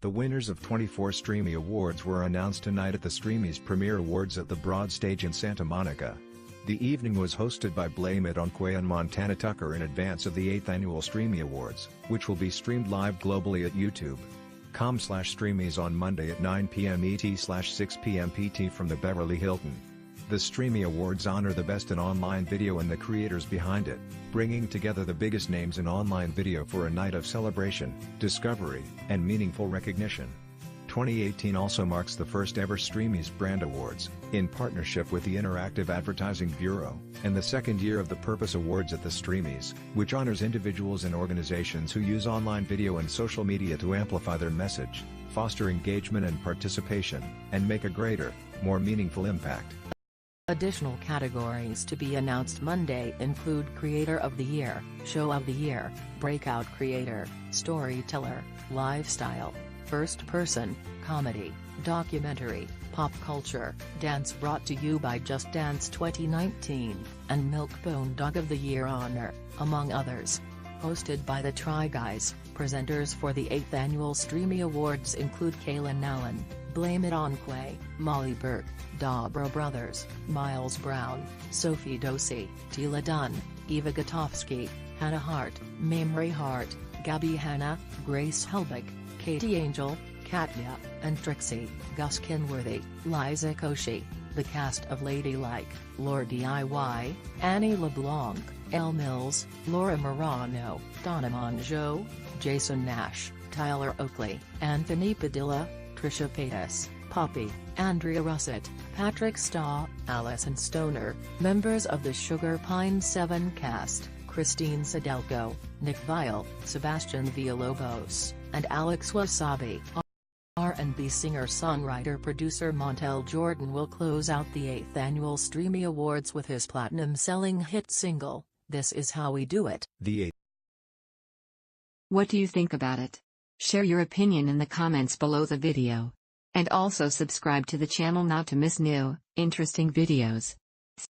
The winners of 24 Streamy Awards were announced tonight at the Streamy's premiere awards at the Broad Stage in Santa Monica. The evening was hosted by Blame It On Quay and Montana Tucker in advance of the 8th Annual Streamy Awards, which will be streamed live globally at youtube.com/streamies on Monday at 9 p.m. ET/6 p.m. PT from the Beverly Hilton. The Streamy Awards honor the best in online video and the creators behind it, bringing together the biggest names in online video for a night of celebration, discovery, and meaningful recognition. 2018 also marks the first ever Streamy's Brand Awards, in partnership with the Interactive Advertising Bureau, and the second year of the Purpose Awards at the Streamys, which honors individuals and organizations who use online video and social media to amplify their message, foster engagement and participation, and make a greater, more meaningful impact. Additional categories to be announced Monday include Creator of the Year, Show of the Year, Breakout Creator, Storyteller, Lifestyle, First Person, Comedy, Documentary, Pop Culture, Dance brought to you by Just Dance 2019, and Milkbone Dog of the Year honor, among others. Hosted by the Try Guys, presenters for the 8th Annual Streamy Awards include Kaylin Allen, Blame It On Quay, Molly Burke, Dobro Brothers, Miles Brown, Sophie Dosey, Tila Dunn, Eva Gotofsky, Hannah Hart, Mamrie Hart, Gabby Hanna, Grace Helbig, Katie Angel, Katya, and Trixie, Gus Kenworthy, Liza Koshy, the cast of Ladylike, Lord DIY, Annie LeBlanc, Elle Mills, Laura Morano, Donna Mongeau, Jason Nash, Tyler Oakley, Anthony Padilla, Trisha Paytas, Poppy, Andrea Russett, Patrick Staw, Allison Stoner, members of the Sugar Pine 7 cast, Christine Sadelko, Nick Vile, Sebastian Villalobos, and Alex Wasabi. R&B singer-songwriter-producer Montel Jordan will close out the 8th Annual Streamy Awards with his platinum-selling hit single, This Is How We Do It. What do you think about it? Share your opinion in the comments below the video. And also subscribe to the channel not to miss new, interesting videos.